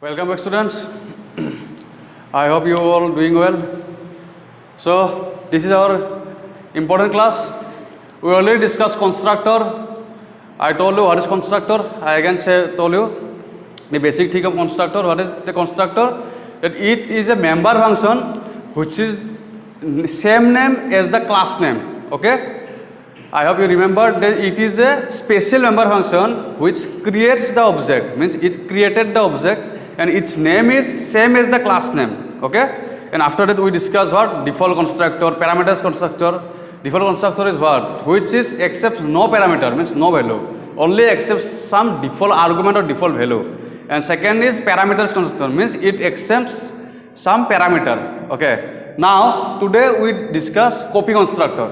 Welcome back, students. I hope you all doing well. So this is our important class. We already discussed constructor. I told you what is constructor. I again told you the basic thing of constructor. What is the constructor? That it is a member function which is same name as the class name. Okay. I hope you remember that it is a special member function which creates the object. Means it created the object and its name is same as the class name. Okay. And after that we discuss what? Default constructor, parameters constructor. Default constructor is what? Which is accepts no parameter, means no value. Only accepts some default argument or default value. And second is parameters constructor, means it accepts some parameter. Okay. Now today we discuss copy constructor.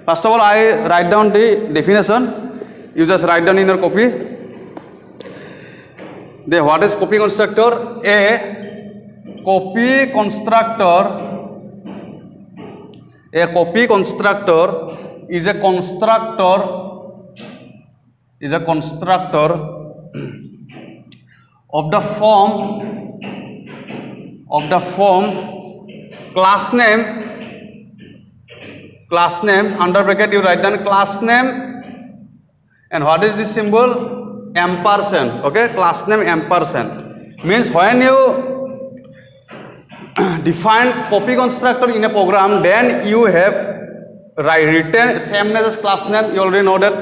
First of all, I write down the definition. You just write down in your copy. Then what is copy constructor? A copy constructor is a constructor of the form class name under bracket you write down class name, and what is this symbol? Ampersand. Okay, class name ampersand means when you define copy constructor in a program, then you have written same name as class name. You already know that.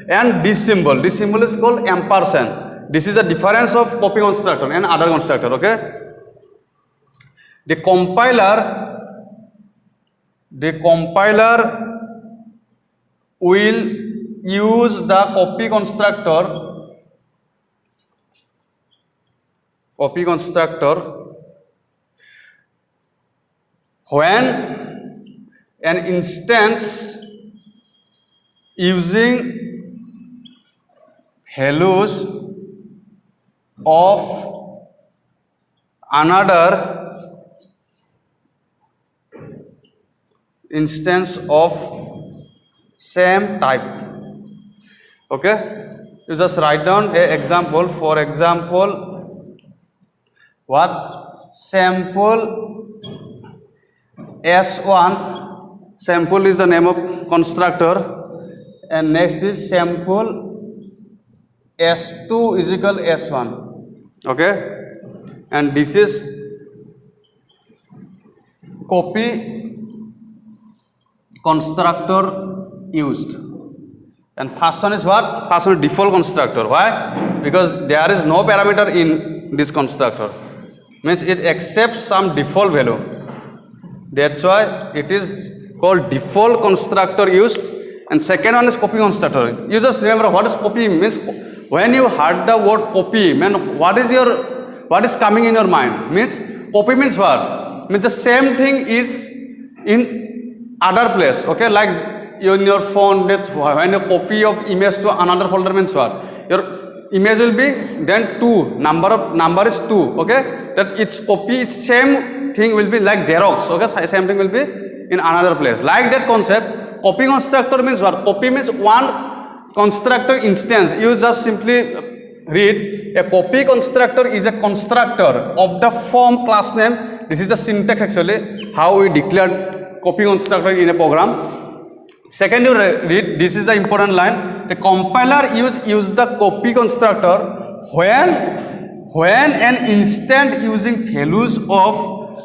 And this symbol is called ampersand. This is the difference of copy constructor and other constructor. Okay, the compiler will use the copy constructor when an instance using values of another instance of same type. Okay, you just write down an example. For example, what? Sample S1. Sample is the name of constructor, and next is sample S2 is equal S1. Okay, and this is copy constructor used. And first one is what? First one is default constructor. Why? Because there is no parameter in this constructor. Means it accepts some default value. That's why it is called default constructor used. And second one is copy constructor. You just remember what is copy means. When you heard the word copy, man, what is coming in your mind? Means copy means what? Means the same thing is in other place. Okay, like in your phone, that's when you copy of image to another folder means what? Your image will be then 2, number is 2. Okay, that its copy, its same thing will be like Xerox. Okay, same thing will be in another place. Like that concept, copy constructor means what? Copy means one constructor instance. You just simply read a copy constructor is a constructor of the form class name. This is the syntax actually how we declared copy constructor in a program. Second, you read, this is the important line. The compiler use the copy constructor when an instance using values of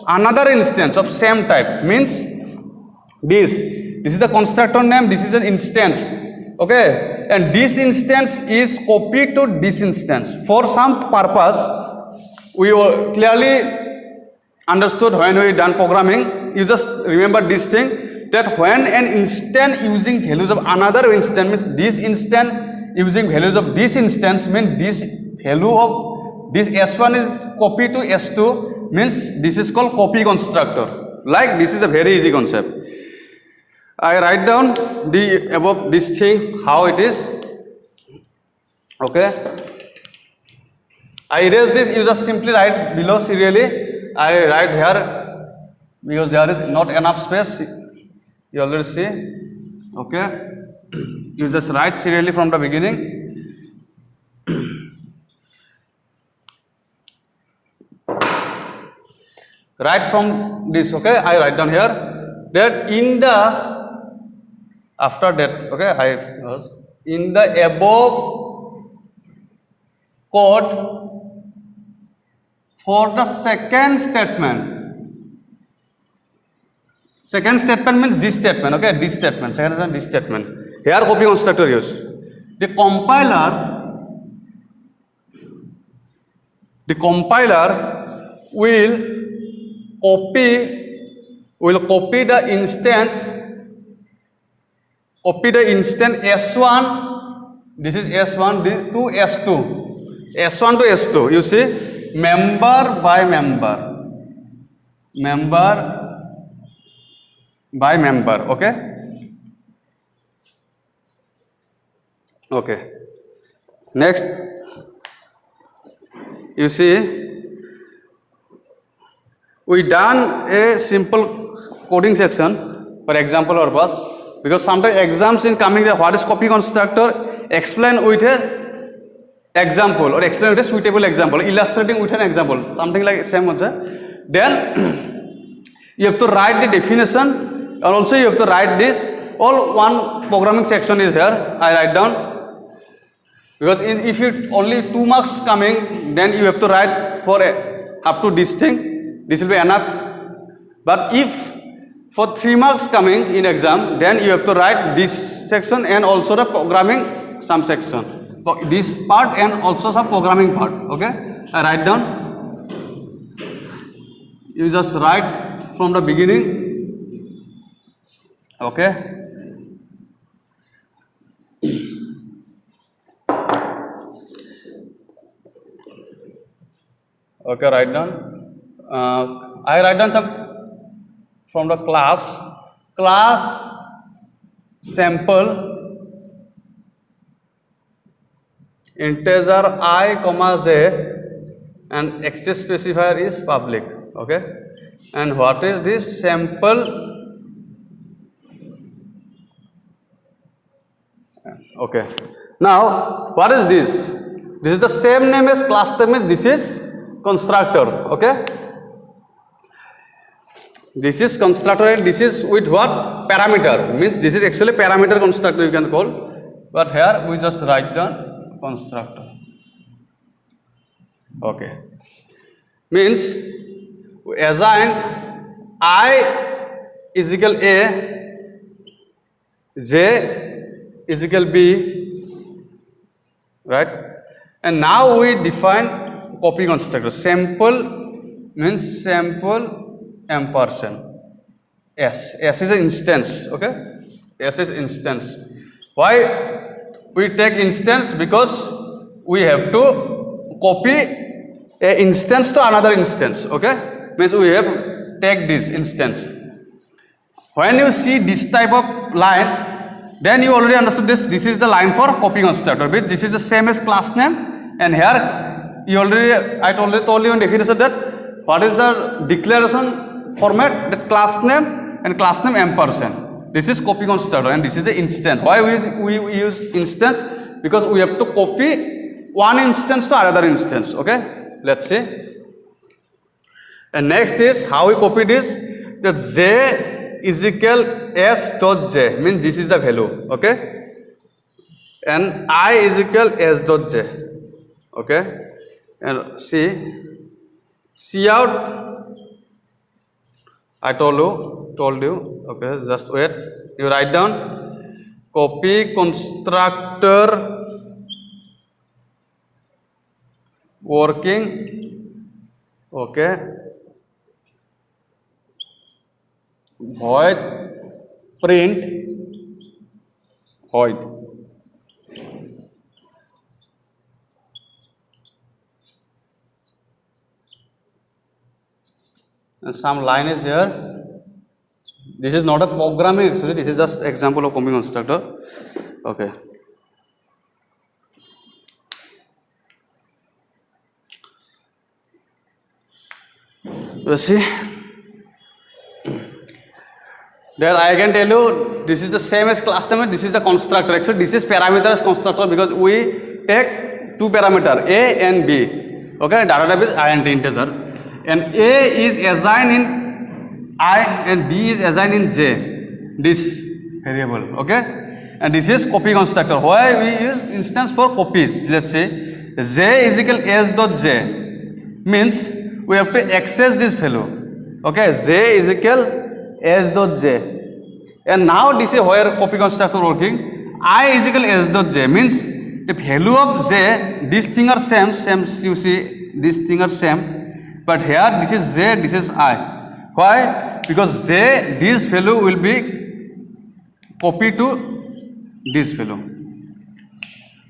another instance of same type. Means this is the constructor name, this is an instance. Okay, and this instance is copied to this instance. For some purpose, we clearly understood when we done programming. You just remember this thing, that when an instance using values of another instance means this instance using values of this instance means this value of this S1 is copied to S2 means this is called copy constructor. Like this is a very easy concept. I write down the above this thing how it is. Okay, I erase this. You just simply write below serially. I write here because there is not enough space. You already see. Okay, you just write serially from the beginning. Right from this, okay, I write down here that in the, after that, okay, in the above code for the second statement means this statement, okay, this statement, second statement, this statement. Here copy constructor used. The compiler will copy the instance S1, this is S1 to S2, S1 to S2, you see, member by member, okay. Next, you see, we done a simple coding section for example purpose, because sometimes exams in coming there, what is copy constructor, explain with a example or explain with a suitable example, illustrating with an example, something like same also. Then you have to write the definition and also you have to write this, all one programming section is here, I write down, because if you only 2 marks coming, then you have to write for up to this thing, this will be enough. But if for 3 marks coming in exam, then you have to write this section and also the programming some section, for this part and also some programming part, okay. I write down, you just write from the beginning, okay. Okay, write down. I write down some from the class sample integer I comma j and access specifier is public, okay. And what is this sample? Okay. Now what is this? This is the same name as class name, is this is constructor, okay. This is constructor and this is with what? Parameter, means this is actually parameter constructor you can call, but here we just write down constructor, okay. Means we assign I is equal A, J is equal B, right? And now we define copy constructor. Sample means sample ampersand. S is an instance, okay? S is instance. Why we take instance? Because we have to copy a instance to another instance, okay? Means we have take this instance. When you see this type of line, then you already understood this. This is the line for copy constructor. This is the same as class name, and here you already I told you in definition that what is the declaration format, that class name and class name ampersand. This is copy constructor and this is the instance. Why we use instance? Because we have to copy one instance to another instance, okay. Let's see. And next is how we copy this, that j is equal s dot j, means this is the value, okay, and I is equal s dot j, okay. And see out, I told you, okay, just wait, you write down copy constructor working, okay, void print void, and some line is here. This is not a programming actually, this is just example of copy constructor, okay. You see, there I can tell you this is the same as class name, this is the constructor. Actually this is parameter as constructor because we take 2 parameter A and B, okay. Data type is int integer, and A is assigned in I and B is assigned in J, this variable, okay? And this is copy constructor. Why we use instance for copies? Let's say J is equal S dot J, means we have to access this value, okay? J is equal S dot J, and now this is where copy constructor working. I is equal S dot J, means the value of J, these things are same, you see these things are same, but here this is J, this is I. Why? Because J, this value will be copied to this value.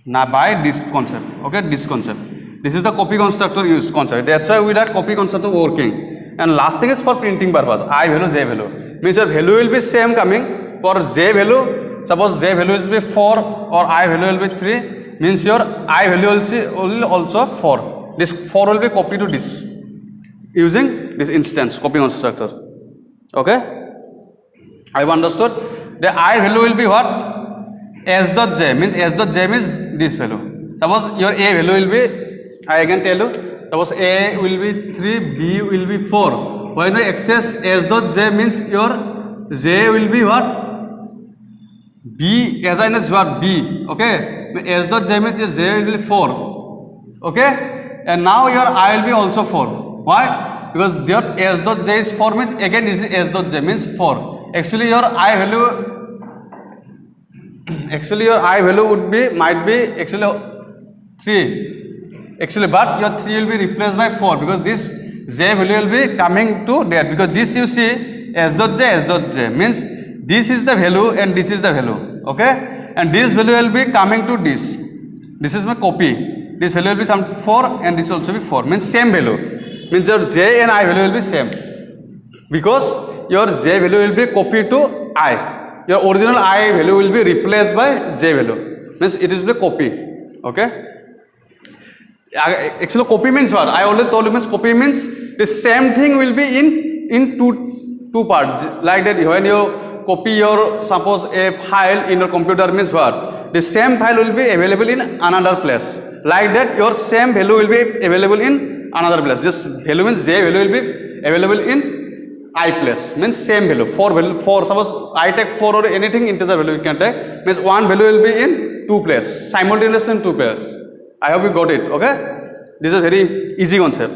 Now by this concept, okay, this concept. This is the copy constructor use concept. That's why we have copy constructor working. And last thing is for printing purpose. I value, J value. Means your value will be same coming for J value. Suppose J value will be 4 or I value will be 3. Means your I value will also 4. This 4 will be copied to this using this instance copy constructor. Okay, I have understood. The I value will be what? S dot J, means S dot J means this value. Suppose your A value will be, I again tell you, suppose A will be 3, B will be 4. When you access S dot J means your J will be what? B, as I know what? B, okay? S dot J means your J will be 4, okay? And now your I will be also 4. Why? Because that S dot J is 4 means again this is S dot J means 4. Actually your I value would be, might be actually 3. Actually, but your 3 will be replaced by 4 because this J value will be coming to there, because this you see S dot J means this is the value and this is the value, okay? And this value will be coming to this. This is my copy. This value will be some 4 and this also be 4, means same value. Means your J and I value will be same, because your J value will be copied to I. Your original I value will be replaced by J value, means it is the copy, okay? Actually copy means what? I already told you, means copy means the same thing will be in two parts. Like that when you copy your, suppose a file in your computer means what? The same file will be available in another place. Like that your same value will be available in another place. Just value means J value will be available in I place, means same value. 4 suppose I take 4 or anything integer value you can take, means one value will be in 2 place, simultaneously in 2 place. I hope you got it, okay? This is a very easy concept.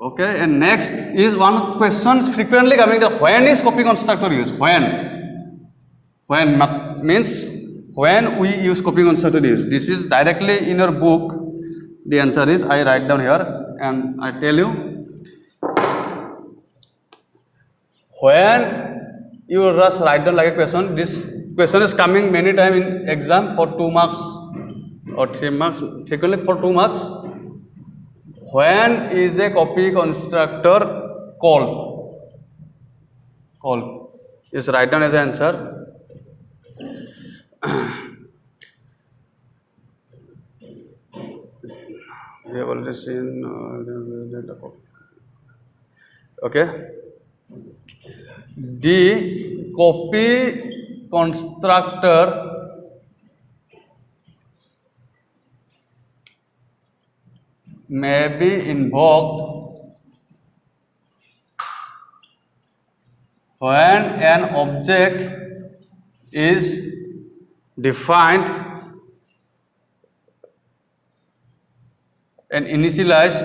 Okay, and next is one question frequently coming, that when is copy constructor used? When means when we use copy constructor used. This is directly in your book. The answer is, I write down here and I tell you. When you just write down like a question, this question is coming many times in exam for 2 marks or 3 marks, frequently for 2 marks. When is a copy constructor called? Just write down as an answer. We have already seen okay. The copy constructor may be invoked when an object is defined and initialized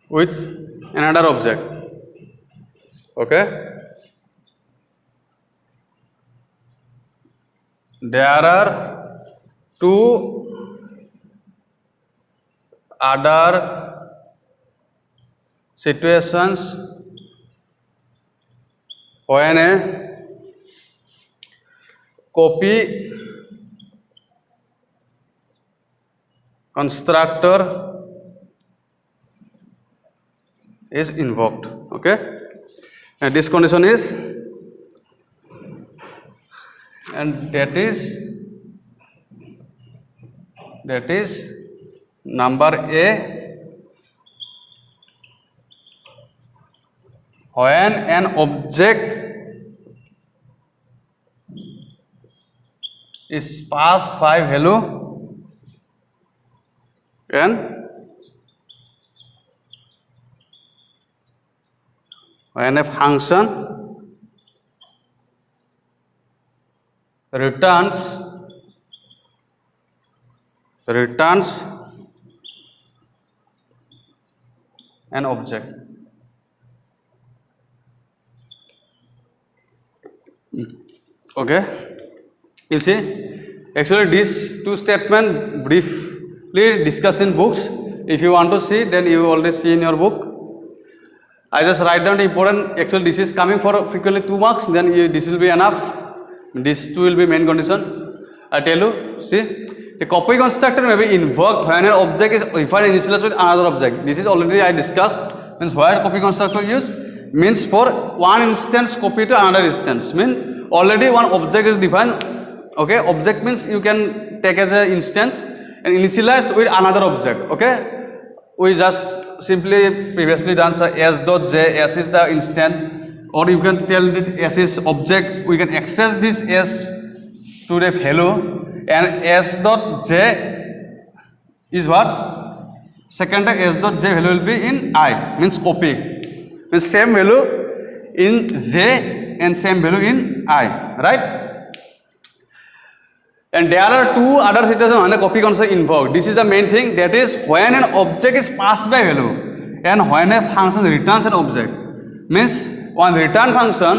with another object, okay? There are 2 other situations when a copy constructor is invoked, okay? And this condition is, and that is number A, when an object is pass by value and when a function returns an object. Okay, you see, actually these two statements briefly discussed in books. If you want to see, then you already see in your book. I just write down the important. Actually, this is coming for frequently 2 marks. Then this will be enough. These two will be main condition. I tell you, see, the copy constructor may be invoked when an object is defined initialized with another object. This is already I discussed. Means where copy constructor used means for one instance copy to another instance. Means already one object is defined. Okay, object means you can take as an instance and initialized with another object. Okay, we just simply previously done so s dot j, s is the instant, or you can tell that s is object. We can access this s to the value, and s dot j is what? Second time s dot j value will be in I, means copy. Means same value in j and same value in I, right? And there are two other situations when a copy construct invoked. This is the main thing, that is when an object is passed by value and when a function returns an object. Means one return function,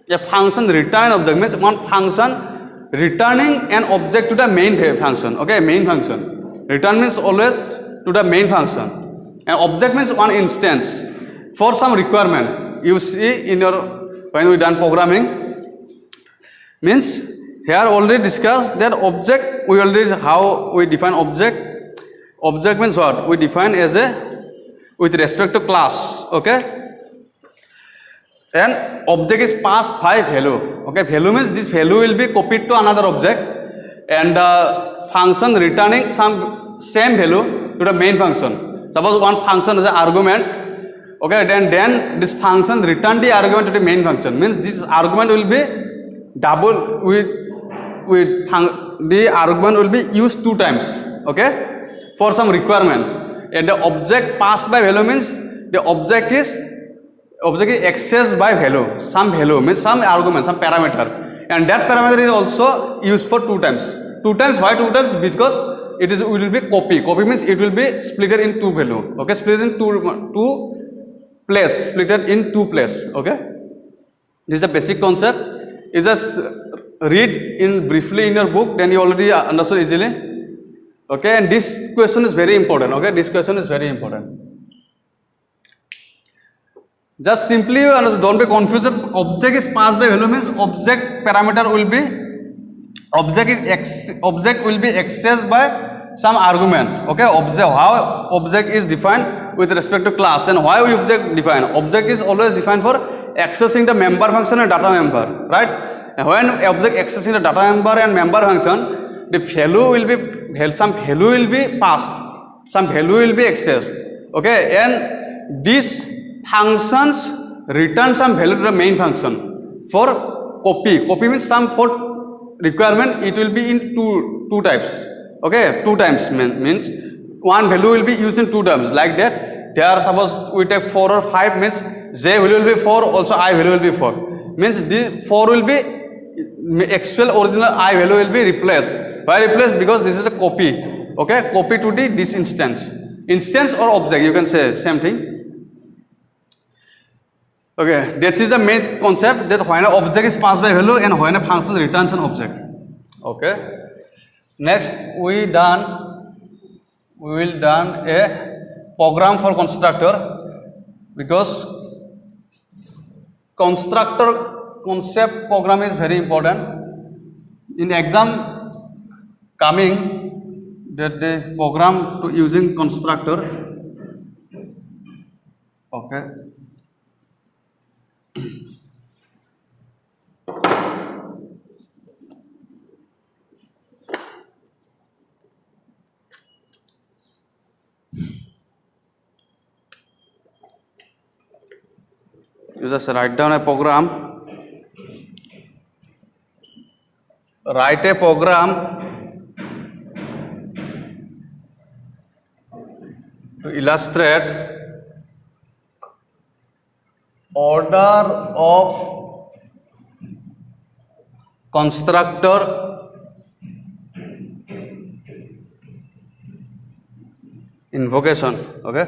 a function return object means one function returning an object to the main function. Okay, main function. Return means always to the main function. And object means one instance for some requirement. You see in your when we done programming, means here already discussed that object, we already how we define object. Object means what? We define as a with respect to class. Okay, and object is passed by value. Okay, value means this value will be copied to another object, and function returning some same value to the main function. Suppose one function is an argument. Okay, then this function return the argument to the main function. Means this argument will be double with the argument will be used 2 times. Okay, for some requirement, and the object passed by value means the object is accessed by value. Some value means some argument, some parameter, and that parameter is also used for 2 times. 2 times, why 2 times? Because it will be copy. Copy means it will be split in 2 value. Okay, split in two place, split in 2 place. Okay, this is the basic concept. You just read in briefly in your book, then you already understood easily. Okay, and this question is very important. Okay, this question is very important. Just simply don't be confused. Object is passed by value means object parameter will be object will be accessed by some argument. Okay, how object is defined with respect to class, and why we object define. Object is always defined for accessing the member function and data member, right? And when object accessing the data member and member function, the value will be some value will be passed, some value will be accessed. Okay, and these functions return some value to the main function for copy. Copy means some for requirement. It will be in two types. Okay, 2 times means one value will be used in 2 terms, like that. There suppose we take 4 or 5 means j value will be 4, also I value will be 4. Means the 4 will be actual original I value will be replaced. Why replaced? Because this is a copy. Okay, copy to this instance or object, you can say same thing. Okay, this is the main concept, that when an object is passed by value and when a function returns an object. Okay. Next we will done a program for constructor, because constructor concept program is very important. In exam coming, that the program to using constructor. Okay. You just write down a program write a program to illustrate order of constructor invocation. Okay,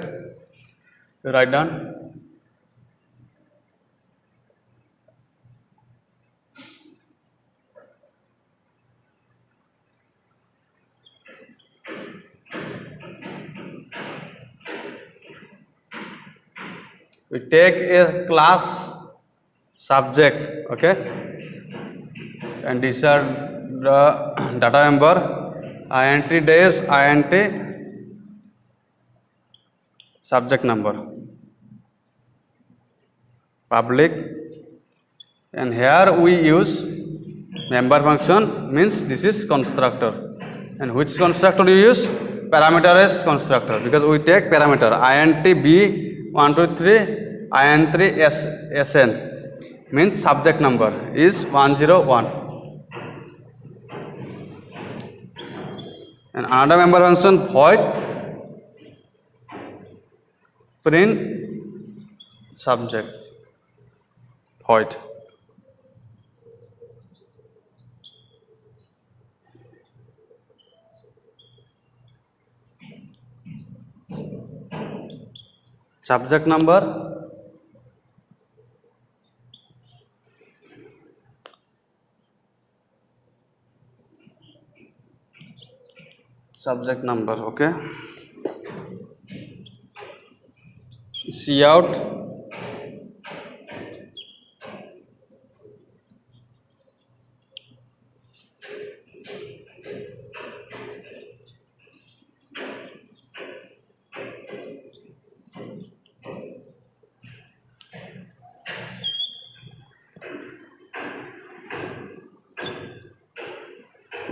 you write down. We take a class subject, okay, and these are the data member, int days, int subject number, public, and here we use member function, means this is constructor. And which constructor you use? Parameterized constructor, because we take parameter int b1 2 3 int sn, means subject number is 101. And another member function void print subject void. Subject number, subject number, okay. Cout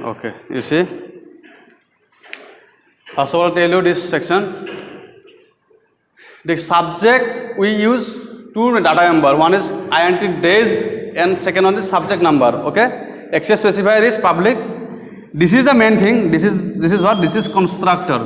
okay, you see. First of all, tell you this section. The subject we use two data member. One is int days and second one is subject number. Okay. Access specifier is public. This is the main thing. This is what? This is constructor.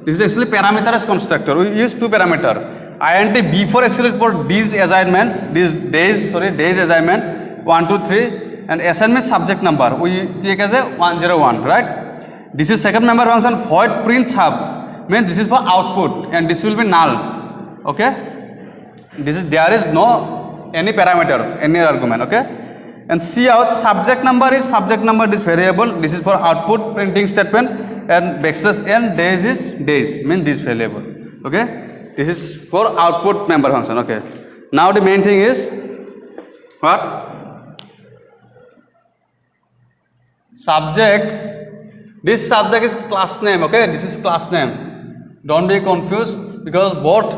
This is actually parameterized constructor. We use two parameter. int b4 actually for days assignment. Days assignment 1 2 3 and sn means subject number. We take as a 101, right? This is second member function void print sub, means this is for output and this will be null. Okay, there is no any parameter, any argument. Okay, and cout subject number is this variable. This is for output printing statement, and backslash n days is days, means this variable. Okay, this is for output member function. Okay, now the main thing is what? Subject. This subject is class name. Okay, this is class name. Don't be confused, because both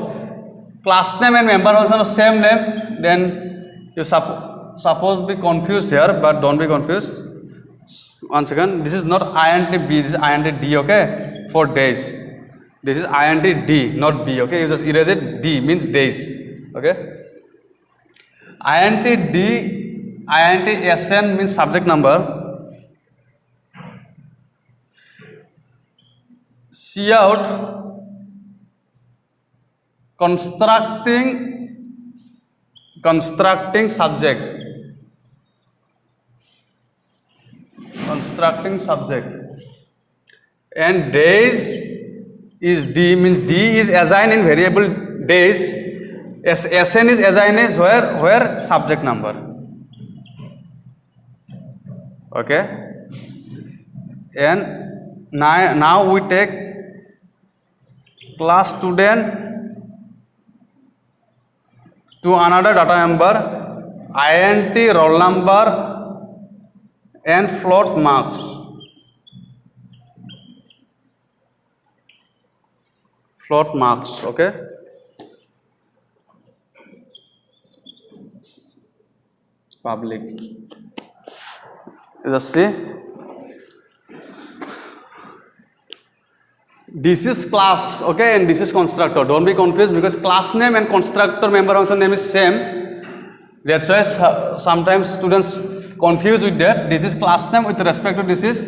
class name and member function are same name. Then you suppose be confused here, but don't be confused. Once again, this is not int b, this is int d. Okay, for days. This is int d, not b. Okay, you just erase it. D means days. Okay, int d, int sn means subject number. Cout constructing subject, and days is d, means d is assigned in variable days. Sn is assigned is where subject number. Okay, and now we take class student to another data member, int roll number and float marks. Okay, public. Just see, this is class, okay, and this is constructor. Don't be confused, because class name and constructor member function name is same. That's why sometimes students confused with that. This is class name with respect to this is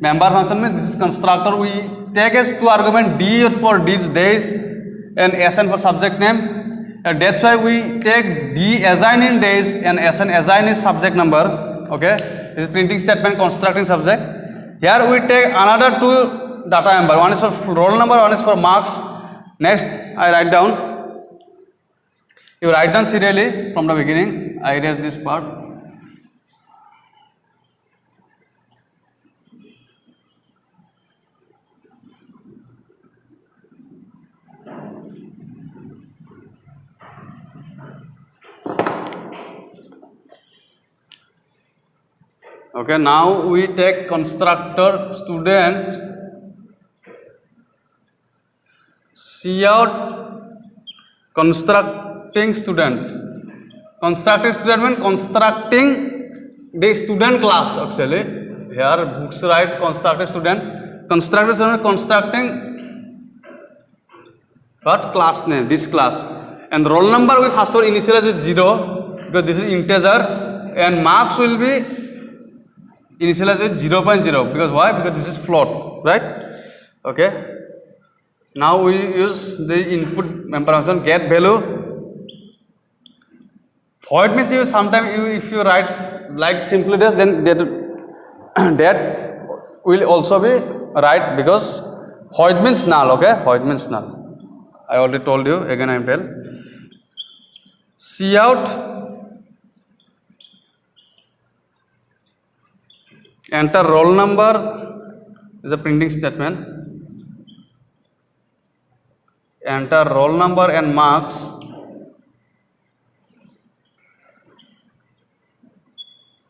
member function means this is constructor. We take as two argument D for these days and SN for subject name. And that's why we take D assign in days and SN assign is subject number. Okay, this is printing statement constructing subject. Here we take another two data number. One is for roll number, one is for marks. Next, I write down. You write down serially from the beginning. I erase this part. Okay, now we take constructor student Cout constructing student. Constructing student means constructing the student class actually. Here books write constructing student. Constructing student constructing what class name? This class. And roll number we first of all initialize with 0 because this is integer, and marks will be initialize with 0.0 because why? Because this is float, right? Okay. Now we use the input member function get value. Void means you sometimes if you write like simply this, then that will also be right because void means null. Okay, void means null. I already told you. Again, I am tell. Cout enter roll number is a printing statement. Enter roll number and marks.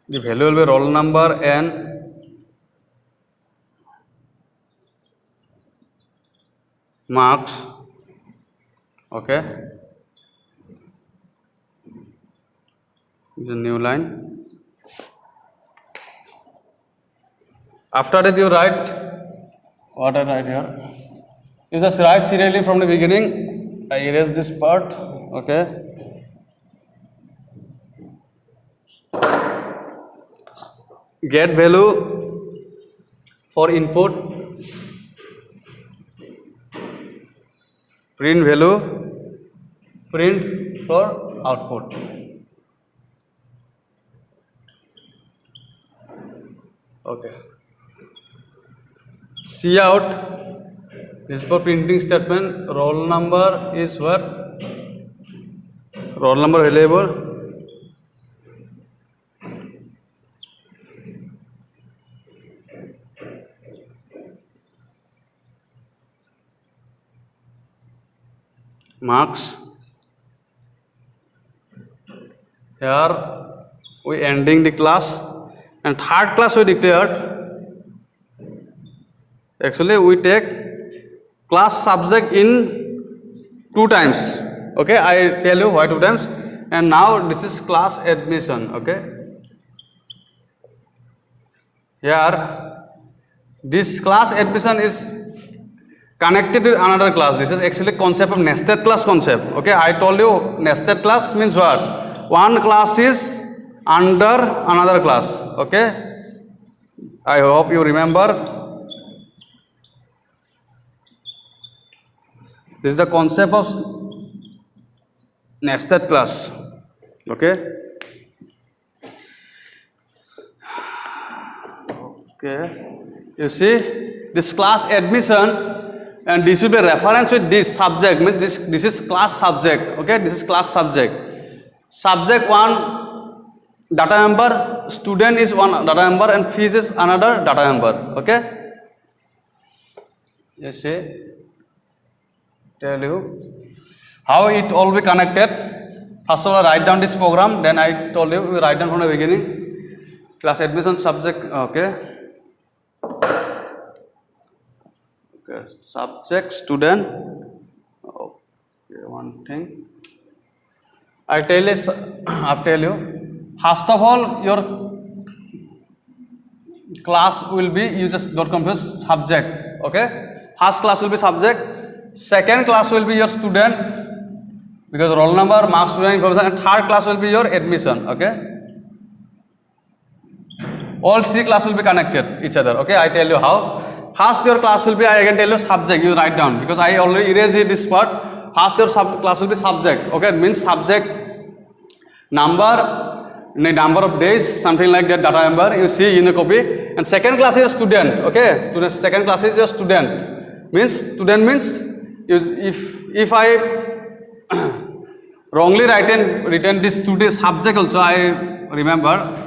The value will be roll number and marks. Okay. This is a new line. After that, you write what I write here. You just write serially from the beginning. I erase this part. Okay. Get value for input. Print value. Print for output. Okay. Cout. This is for printing statement. Roll number is what? Roll number available. Marks. Here we ending the class, and third class we declared. Actually, we take class subject in 2 times. Okay, I tell you why 2 times. And now this is class admission. Okay, here this class admission is connected with another class. This is actually concept of nested class concept. Okay, I told you nested class means what? One class is under another class. Okay, I hope you remember. This is the concept of nested class. Okay. Okay. You see this class admission, and this will be reference with this subject. Means this is class subject. Okay. This is class subject. Subject 1 data number, student is 1 data number, and fees is another data number. Okay. You see. Tell you how it all be connected. First of all, write down this program. Then I told you we write down from the beginning. Class admission subject. Okay. Okay. Subject student. Okay. One thing. I tell you. First of all, your class will be. You just don't confuse subject. Okay. First class will be subject. Second class will be your student because roll number, marks, student information, and third class will be your admission. Okay. All three classes will be connected each other. Okay, I tell you how. First your class will be, I can tell you subject, you write down, because I already erased this part. First your class will be subject. Okay, it means subject number of days, something like that, data number you see in the copy. And second class is student. Okay, second class is your student. Student means if I wrongly written this today subject also, I remember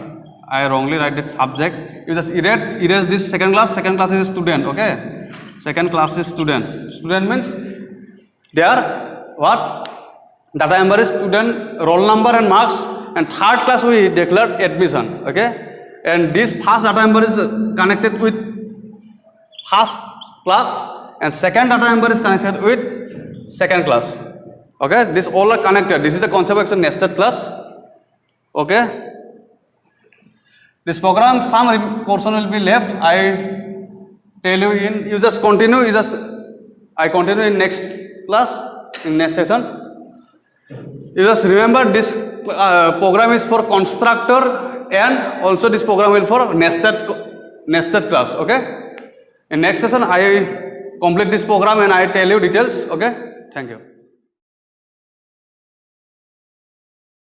I wrongly write the subject. You just erase this second class. Second class is student. Okay, second class is student. Student means there what data number is student, roll number and marks. And third class we declared admission. Okay, and this first data number is connected with first class, and second data number is connected with second class. Okay, this all are connected. This is the concept of nested class. Okay, this program some portion will be left. I tell you you just continue. I continue in next class, in next session. You just remember this program is for constructor, and also this program will for nested class. Okay, in next session I complete this program and I tell you details. Okay, thank you.